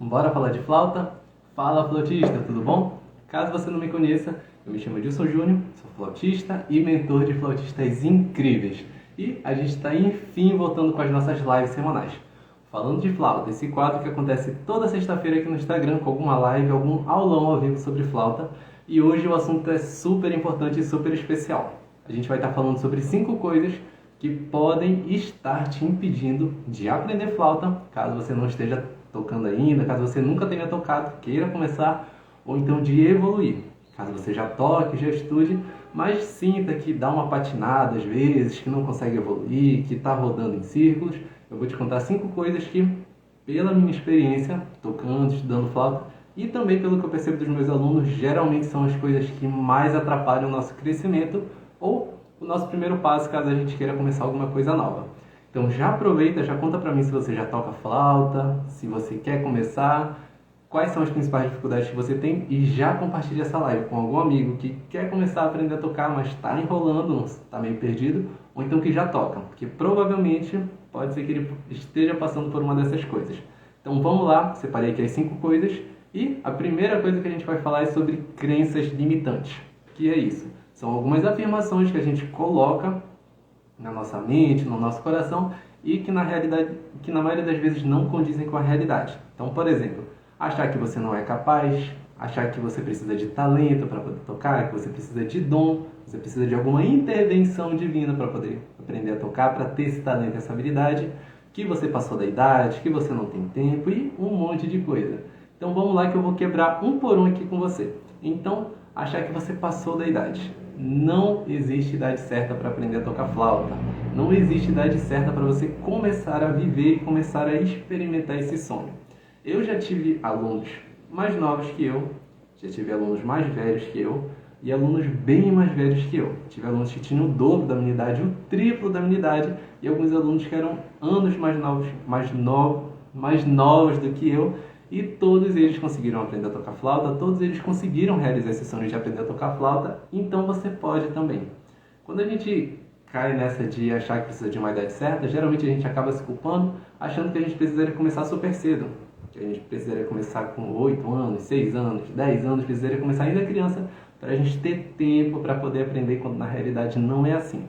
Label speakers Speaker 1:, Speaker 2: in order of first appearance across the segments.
Speaker 1: Bora falar de flauta? Fala, flautista, tudo bom? Caso você não me conheça, eu me chamo Edilson Júnior, sou flautista e mentor de flautistas incríveis. E a gente está enfim voltando com as nossas lives semanais. Falando de flauta, esse quadro que acontece toda sexta-feira aqui no Instagram com alguma live, algum aulão ao vivo sobre flauta. E hoje o assunto é super importante e super especial. A gente vai estar falando sobre 5 coisas que podem estar te impedindo de aprender flauta, caso você não esteja tocando ainda, caso você nunca tenha tocado, queira começar, ou então de evoluir. Caso você já toque, já estude, mas sinta que dá uma patinada às vezes, que não consegue evoluir, que está rodando em círculos, eu vou te contar 5 coisas que, pela minha experiência, tocando, estudando flauta, e também pelo que eu percebo dos meus alunos, geralmente são as coisas que mais atrapalham o nosso crescimento ou o nosso primeiro passo, caso a gente queira começar alguma coisa nova. Então já aproveita, já conta pra mim se você já toca flauta, se você quer começar, quais são as principais dificuldades que você tem e já compartilha essa live com algum amigo que quer começar a aprender a tocar, mas está enrolando, está meio perdido, ou então que já toca, porque provavelmente pode ser que ele esteja passando por uma dessas coisas. Então vamos lá, separei aqui as 5 coisas e a primeira coisa que a gente vai falar é sobre crenças limitantes. O que é isso? São algumas afirmações que a gente coloca na nossa mente, no nosso coração e que na realidade, que na maioria das vezes não condizem com a realidade. Então, por exemplo, achar que você não é capaz, achar que você precisa de talento para poder tocar, que você precisa de dom, você precisa de alguma intervenção divina para poder aprender a tocar, para ter esse talento, essa habilidade, que você passou da idade, que você não tem tempo e um monte de coisa. Então vamos lá que eu vou quebrar um por um aqui com você. Então, achar que você passou da idade. Não existe idade certa para aprender a tocar flauta. Não existe idade certa para você começar a viver e começar a experimentar esse sonho. Eu já tive alunos mais novos que eu, já tive alunos mais velhos que eu e alunos bem mais velhos que eu. Tive alunos que tinham o dobro da minha idade, o triplo da minha idade e alguns alunos que eram anos mais novos do que eu. E todos eles conseguiram aprender a tocar flauta, todos eles conseguiram realizar esse sonho de aprender a tocar flauta, então você pode também. Quando a gente cai nessa de achar que precisa de uma idade certa, geralmente a gente acaba se culpando, achando que a gente precisaria começar super cedo. Que a gente precisaria começar com 8 anos, 6 anos, 10 anos, precisaria começar ainda criança, para a gente ter tempo para poder aprender, quando na realidade não é assim.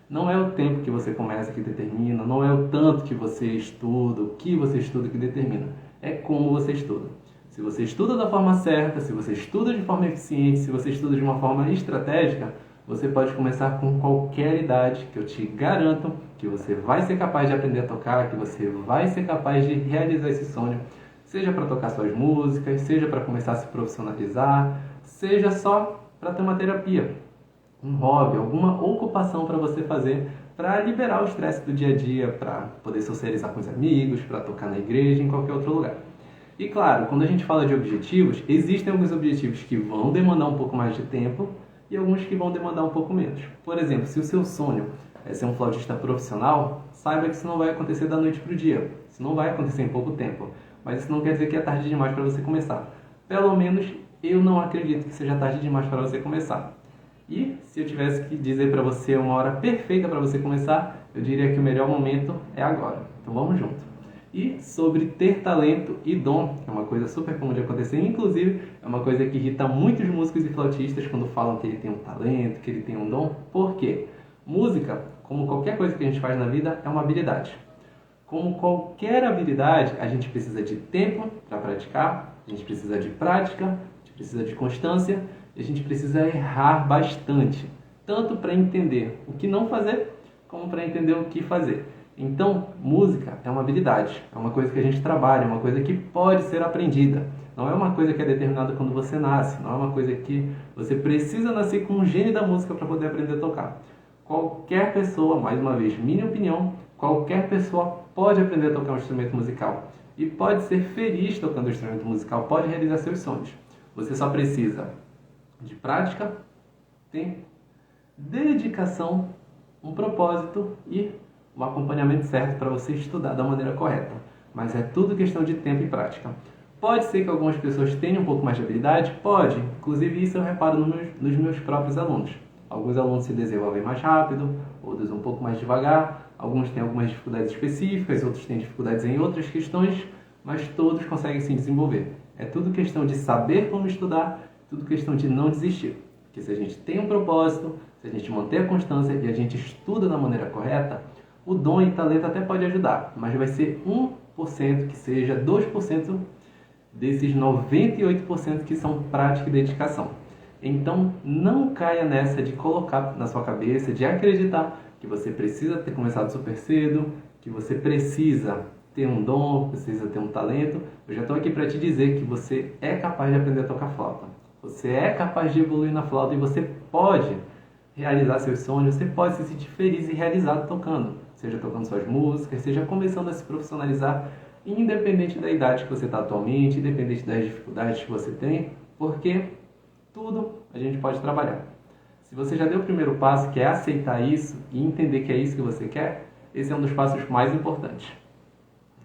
Speaker 1: Não é o tempo que você começa que determina, não é o tanto que você estuda, o que você estuda que determina. É como você estuda. Se você estuda da forma certa, se você estuda de forma eficiente, se você estuda de uma forma estratégica, você pode começar com qualquer idade, que eu te garanto que você vai ser capaz de aprender a tocar, que você vai ser capaz de realizar esse sonho, seja para tocar suas músicas, seja para começar a se profissionalizar, seja só para ter uma terapia, um hobby, alguma ocupação para você fazer para liberar o estresse do dia a dia, para poder socializar com os amigos, para tocar na igreja, em qualquer outro lugar. E claro, quando a gente fala de objetivos, existem alguns objetivos que vão demandar um pouco mais de tempo e alguns que vão demandar um pouco menos. Por exemplo, se o seu sonho é ser um flautista profissional, saiba que isso não vai acontecer da noite para o dia. Isso não vai acontecer em pouco tempo. Mas isso não quer dizer que é tarde demais para você começar. Pelo menos eu não acredito que seja tarde demais para você começar. E se eu tivesse que dizer para você uma hora perfeita para você começar, eu diria que o melhor momento é agora. Então vamos junto. E sobre ter talento e dom, que é uma coisa super comum de acontecer, inclusive é uma coisa que irrita muitos músicos e flautistas quando falam que ele tem um talento, que ele tem um dom. Por quê? Música, como qualquer coisa que a gente faz na vida, é uma habilidade. Como qualquer habilidade, a gente precisa de tempo para praticar, a gente precisa de prática, a gente precisa de constância, e a gente precisa errar bastante, tanto para entender o que não fazer, como para entender o que fazer. Então, música é uma habilidade, é uma coisa que a gente trabalha, é uma coisa que pode ser aprendida. Não é uma coisa que é determinada quando você nasce, não é uma coisa que você precisa nascer com um gênio da música para poder aprender a tocar. Qualquer pessoa, mais uma vez, minha opinião, qualquer pessoa pode aprender a tocar um instrumento musical e pode ser feliz tocando um instrumento musical, pode realizar seus sonhos. Você só precisa de prática, tempo, dedicação, um propósito e um acompanhamento certo para você estudar da maneira correta. Mas é tudo questão de tempo e prática. Pode ser que algumas pessoas tenham um pouco mais de habilidade? Pode. Inclusive isso eu reparo nos meus próprios alunos. Alguns alunos se desenvolvem mais rápido, outros um pouco mais devagar, alguns têm algumas dificuldades específicas, outros têm dificuldades em outras questões, mas todos conseguem se desenvolver. É tudo questão de saber como estudar, tudo questão de não desistir. Porque se a gente tem um propósito, se a gente manter a constância e a gente estuda da maneira correta, o dom e talento até pode ajudar, mas vai ser 1% que seja 2% desses 98% que são prática e dedicação. Então, não caia nessa de colocar na sua cabeça, de acreditar que você precisa ter começado super cedo, que você precisa ter um dom, precisa ter um talento. Eu já estou aqui para te dizer que você é capaz de aprender a tocar flauta. Você é capaz de evoluir na flauta e você pode realizar seus sonhos, você pode se sentir feliz e realizado tocando. Seja tocando suas músicas, seja começando a se profissionalizar, independente da idade que você está atualmente, independente das dificuldades que você tem, porque tudo a gente pode trabalhar. Se você já deu o primeiro passo, que é aceitar isso e entender que é isso que você quer, esse é um dos passos mais importantes.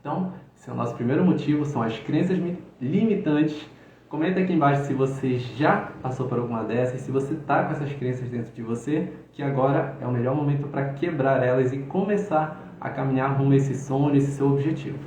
Speaker 1: Então, esse é o nosso primeiro motivo, são as crenças limitantes. Comenta aqui embaixo se você já passou por alguma dessas, se você está com essas crenças dentro de você, que agora é o melhor momento para quebrar elas e começar a caminhar rumo a esse sonho, esse seu objetivo.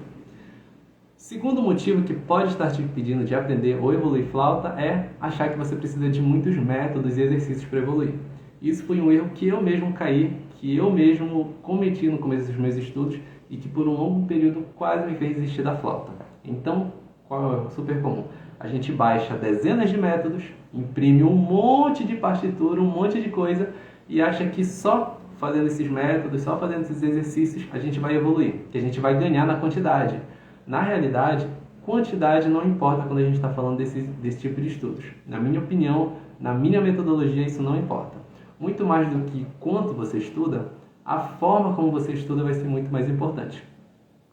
Speaker 1: Segundo motivo que pode estar te impedindo de aprender ou evoluir flauta é achar que você precisa de muitos métodos e exercícios para evoluir. Isso foi um erro que eu mesmo caí, que eu mesmo cometi no começo dos meus estudos e que por um longo período quase me fez desistir da flauta. Então, qual é o super comum? A gente baixa dezenas de métodos, imprime um monte de partitura, um monte de coisa e acha que só fazendo esses métodos, só fazendo esses exercícios, a gente vai evoluir, que a gente vai ganhar na quantidade. Na realidade, quantidade não importa quando a gente está falando desse tipo de estudos. Na minha opinião, na minha metodologia, isso não importa. Muito mais do que quanto você estuda, a forma como você estuda vai ser muito mais importante.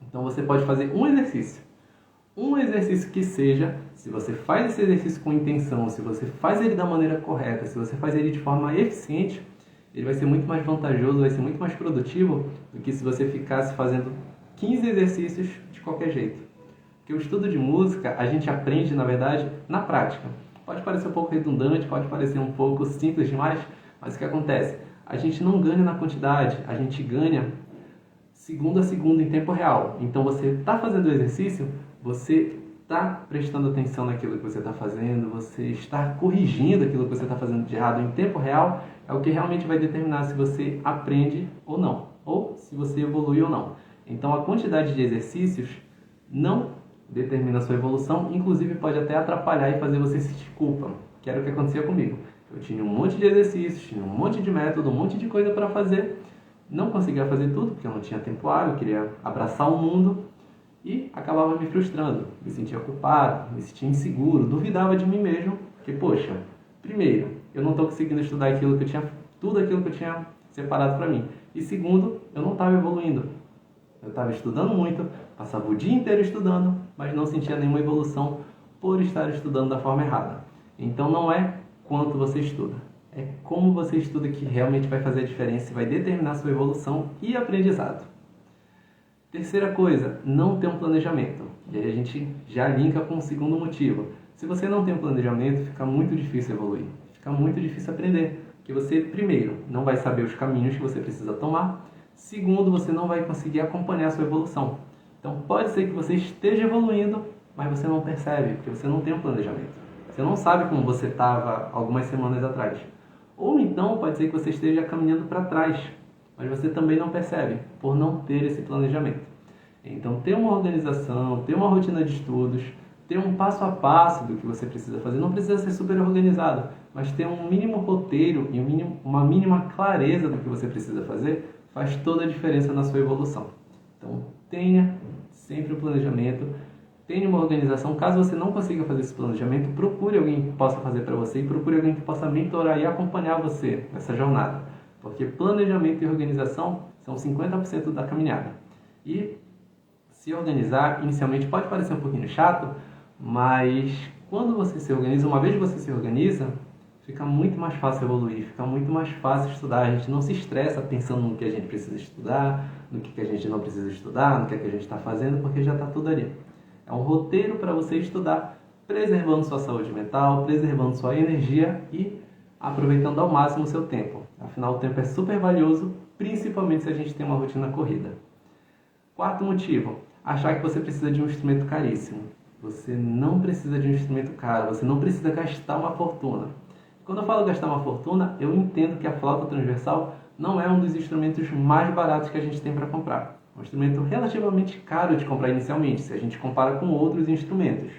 Speaker 1: Então você pode fazer um exercício que seja, se você faz esse exercício com intenção, se você faz ele da maneira correta, se você faz ele de forma eficiente, ele vai ser muito mais vantajoso, vai ser muito mais produtivo do que se você ficasse fazendo 15 exercícios de qualquer jeito. Porque o estudo de música, a gente aprende, na verdade, na prática. Pode parecer um pouco redundante, pode parecer um pouco simples demais, mas o que acontece? A gente não ganha na quantidade, a gente ganha segundo a segundo em tempo real. Então você está fazendo o exercício, você está prestando atenção naquilo que você está fazendo, você está corrigindo aquilo que você está fazendo de errado em tempo real, é o que realmente vai determinar se você aprende ou não, ou se você evolui ou não. Então a quantidade de exercícios não determina a sua evolução, inclusive pode até atrapalhar e fazer você sentir culpa, que era o que acontecia comigo. Eu tinha um monte de exercícios, tinha um monte de método, um monte de coisa para fazer, não conseguia fazer tudo porque eu não tinha tempo hábil, eu queria abraçar o mundo e acabava me frustrando, me sentia culpado, me sentia inseguro, duvidava de mim mesmo, porque poxa, primeiro, eu não estou conseguindo estudar tudo aquilo que eu tinha separado para mim, e segundo, eu não estava evoluindo. Eu estava estudando muito, passava o dia inteiro estudando, mas não sentia nenhuma evolução por estar estudando da forma errada. Então não é quanto você estuda, é como você estuda que realmente vai fazer a diferença e vai determinar a sua evolução e aprendizado. Terceira coisa, não ter um planejamento. E aí a gente já linka com o segundo motivo. Se você não tem um planejamento, fica muito difícil evoluir, fica muito difícil aprender. Porque você, primeiro, não vai saber os caminhos que você precisa tomar. Segundo, você não vai conseguir acompanhar a sua evolução. Então pode ser que você esteja evoluindo, mas você não percebe, porque você não tem um planejamento. Você não sabe como você estava algumas semanas atrás. Ou então pode ser que você esteja caminhando para trás, mas você também não percebe, por não ter esse planejamento. Então ter uma organização, ter uma rotina de estudos, ter um passo a passo do que você precisa fazer. Não precisa ser super organizado, mas ter um mínimo roteiro e uma mínima clareza do que você precisa fazer faz toda a diferença na sua evolução. Então, tenha sempre um planejamento, tenha uma organização. Caso você não consiga fazer esse planejamento, procure alguém que possa fazer para você e procure alguém que possa mentorar e acompanhar você nessa jornada. Porque planejamento e organização são 50% da caminhada. E se organizar, inicialmente pode parecer um pouquinho chato, mas quando você se organiza, uma vez que você se organiza, fica muito mais fácil evoluir, fica muito mais fácil estudar. A gente não se estressa pensando no que a gente precisa estudar, no que a gente não precisa estudar, no que a gente está fazendo, porque já está tudo ali. É um roteiro para você estudar, preservando sua saúde mental, preservando sua energia e aproveitando ao máximo o seu tempo. Afinal, o tempo é super valioso, principalmente se a gente tem uma rotina corrida. Quarto motivo, achar que você precisa de um instrumento caríssimo. Você não precisa de um instrumento caro, você não precisa gastar uma fortuna. Quando eu falo gastar uma fortuna, eu entendo que a flauta transversal não é um dos instrumentos mais baratos que a gente tem para comprar. É um instrumento relativamente caro de comprar inicialmente, se a gente compara com outros instrumentos.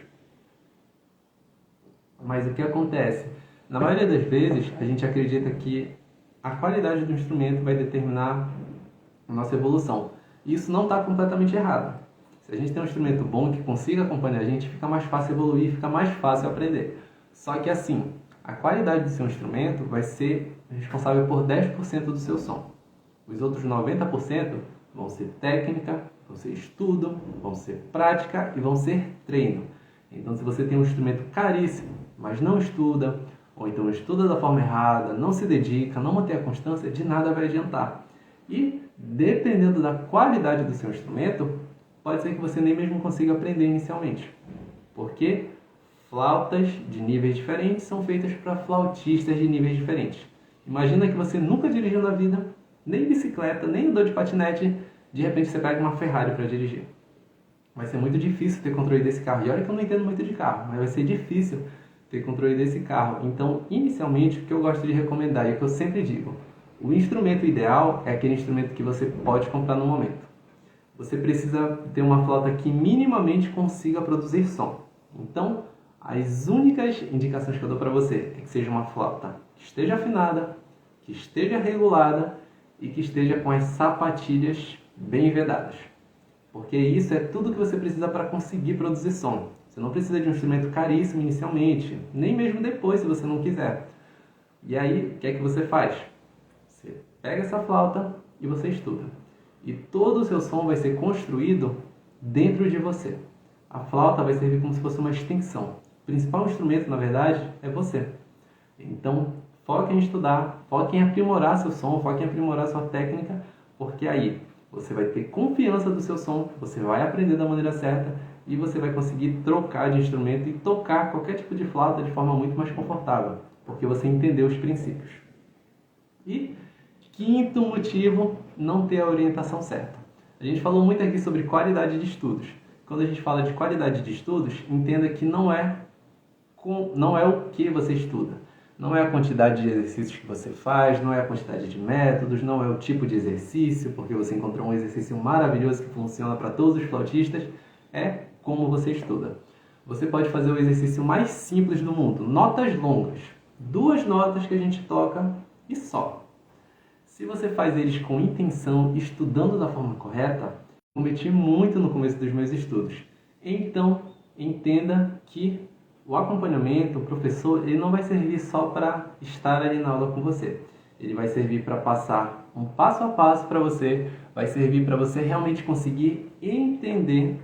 Speaker 1: Mas o que acontece? Na maioria das vezes, a gente acredita que a qualidade do instrumento vai determinar a nossa evolução. E isso não está completamente errado. Se a gente tem um instrumento bom que consiga acompanhar a gente, fica mais fácil evoluir, fica mais fácil aprender. Só que assim, a qualidade do seu instrumento vai ser responsável por 10% do seu som. Os outros 90% vão ser técnica, vão ser estudo, vão ser prática e vão ser treino. Então, se você tem um instrumento caríssimo, mas não estuda, ou então estuda da forma errada, não se dedica, não mantém a constância, de nada vai adiantar. E, dependendo da qualidade do seu instrumento, pode ser que você nem mesmo consiga aprender inicialmente. Porque flautas de níveis diferentes são feitas para flautistas de níveis diferentes. Imagina que você nunca dirigiu na vida, nem bicicleta, nem andou de patinete, de repente você pega uma Ferrari para dirigir. Vai ser muito difícil ter controle desse carro. E olha que eu não entendo muito de carro, mas vai ser difícil ter controle desse carro. Então, inicialmente, o que eu gosto de recomendar e o que eu sempre digo, o instrumento ideal é aquele instrumento que você pode comprar no momento. Você precisa ter uma flauta que minimamente consiga produzir som. Então, as únicas indicações que eu dou para você é que seja uma flauta que esteja afinada, que esteja regulada e que esteja com as sapatilhas bem vedadas. Porque isso é tudo que você precisa para conseguir produzir som. Você não precisa de um instrumento caríssimo inicialmente, nem mesmo depois, se você não quiser. E aí, o que é que você faz? Você pega essa flauta e você estuda. E todo o seu som vai ser construído dentro de você. A flauta vai servir como se fosse uma extensão. O principal instrumento, na verdade, é você. Então, foque em estudar, foque em aprimorar seu som, foque em aprimorar sua técnica, porque aí você vai ter confiança do seu som, você vai aprender da maneira certa e você vai conseguir trocar de instrumento e tocar qualquer tipo de flauta de forma muito mais confortável, porque você entendeu os princípios. E quinto motivo, não ter a orientação certa. A gente falou muito aqui sobre qualidade de estudos. Quando a gente fala de qualidade de estudos, entenda que não é o que você estuda. Não é a quantidade de exercícios que você faz, não é a quantidade de métodos, não é o tipo de exercício, porque você encontrou um exercício maravilhoso que funciona para todos os flautistas, é como você estuda. Você pode fazer o exercício mais simples do mundo, notas longas, 2 notas que a gente toca e só. Se você faz eles com intenção, estudando da forma correta, cometi muito no começo dos meus estudos. Então, entenda que o acompanhamento, o professor, ele não vai servir só para estar ali na aula com você. Ele vai servir para passar um passo a passo para você, vai servir para você realmente conseguir entender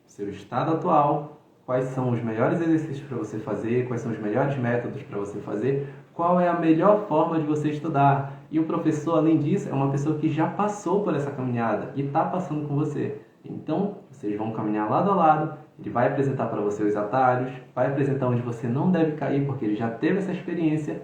Speaker 1: o seu estado atual, quais são os melhores exercícios para você fazer, quais são os melhores métodos para você fazer, qual é a melhor forma de você estudar. E o professor, além disso, é uma pessoa que já passou por essa caminhada e está passando com você. Então, vocês vão caminhar lado a lado, ele vai apresentar para você os atalhos, vai apresentar onde você não deve cair, porque ele já teve essa experiência,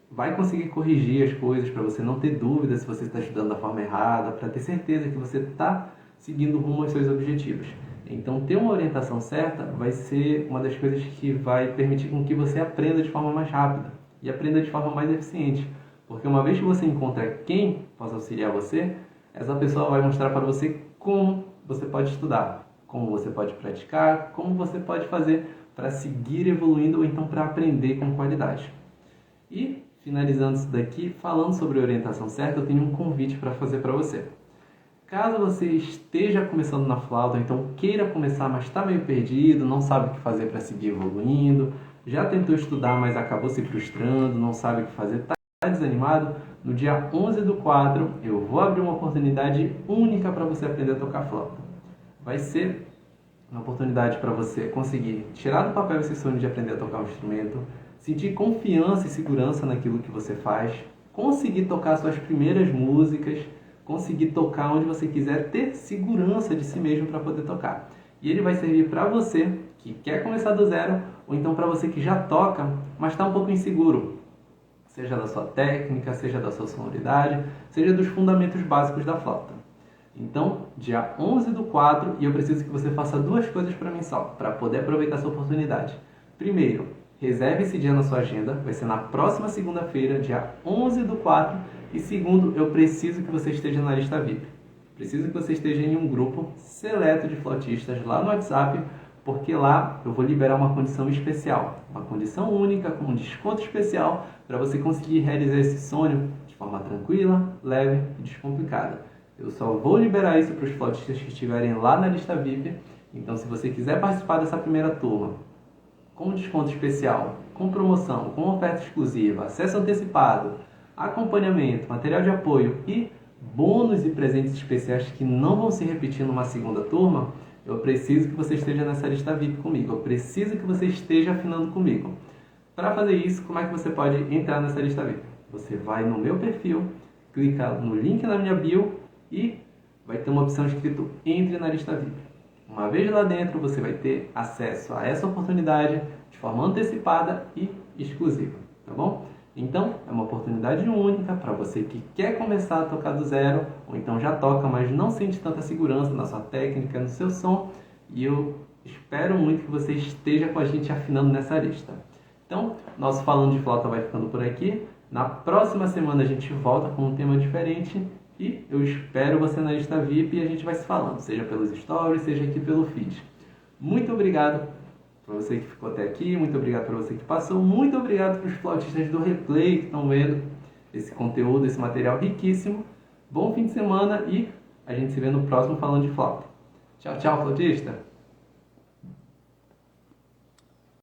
Speaker 1: vai conseguir corrigir as coisas para você não ter dúvida se você está estudando da forma errada, para ter certeza que você está seguindo rumo aos seus objetivos. Então, ter uma orientação certa vai ser uma das coisas que vai permitir com que você aprenda de forma mais rápida e aprenda de forma mais eficiente. Porque uma vez que você encontra quem possa auxiliar você, essa pessoa vai mostrar para você como você pode estudar, como você pode praticar, como você pode fazer para seguir evoluindo ou então para aprender com qualidade. E, finalizando isso daqui, falando sobre a orientação certa, eu tenho um convite para fazer para você. Caso você esteja começando na flauta, então queira começar, mas está meio perdido, não sabe o que fazer para seguir evoluindo, já tentou estudar, mas acabou se frustrando, não sabe o que fazer, está desanimado, no dia 11/4 eu vou abrir uma oportunidade única para você aprender a tocar flauta. Vai ser uma oportunidade para você conseguir tirar do papel esse sonho de aprender a tocar um instrumento, sentir confiança e segurança naquilo que você faz, conseguir tocar suas primeiras músicas, conseguir tocar onde você quiser, ter segurança de si mesmo para poder tocar. E ele vai servir para você que quer começar do zero, ou então para você que já toca, mas está um pouco inseguro, seja da sua técnica, seja da sua sonoridade, seja dos fundamentos básicos da flauta. Então, dia 11/4, e eu preciso que você faça duas coisas para mim só, para poder aproveitar essa oportunidade. Primeiro, reserve esse dia na sua agenda, vai ser na próxima segunda-feira, dia 11/4. E segundo, eu preciso que você esteja na lista VIP. Preciso que você esteja em um grupo seleto de flautistas lá no WhatsApp, porque lá eu vou liberar uma condição especial, uma condição única, com um desconto especial, para você conseguir realizar esse sonho de forma tranquila, leve e descomplicada. Eu só vou liberar isso para os flautistas que estiverem lá na lista VIP. Então, se você quiser participar dessa primeira turma, com desconto especial, com promoção, com oferta exclusiva, acesso antecipado, acompanhamento, material de apoio e bônus e presentes especiais que não vão se repetir numa segunda turma, eu preciso que você esteja nessa lista VIP comigo. Eu preciso que você esteja afinando comigo. Para fazer isso, como é que você pode entrar nessa lista VIP? Você vai no meu perfil, clica no link na minha bio e vai ter uma opção escrito Entre na lista VIP. Uma vez lá dentro, você vai ter acesso a essa oportunidade de forma antecipada e exclusiva, tá bom? Então, é uma oportunidade única para você que quer começar a tocar do zero, ou então já toca, mas não sente tanta segurança na sua técnica, no seu som, e eu espero muito que você esteja com a gente afinando nessa lista. Então, nosso Falando de Flauta vai ficando por aqui. Na próxima semana a gente volta com um tema diferente, e eu espero você na lista VIP e a gente vai se falando, seja pelos stories, seja aqui pelo feed. Muito obrigado para você que ficou até aqui, muito obrigado para você que passou, muito obrigado para os flautistas do replay que estão vendo esse conteúdo, esse material riquíssimo. Bom fim de semana e a gente se vê no próximo Falando de Flauta. Tchau, tchau, flautista!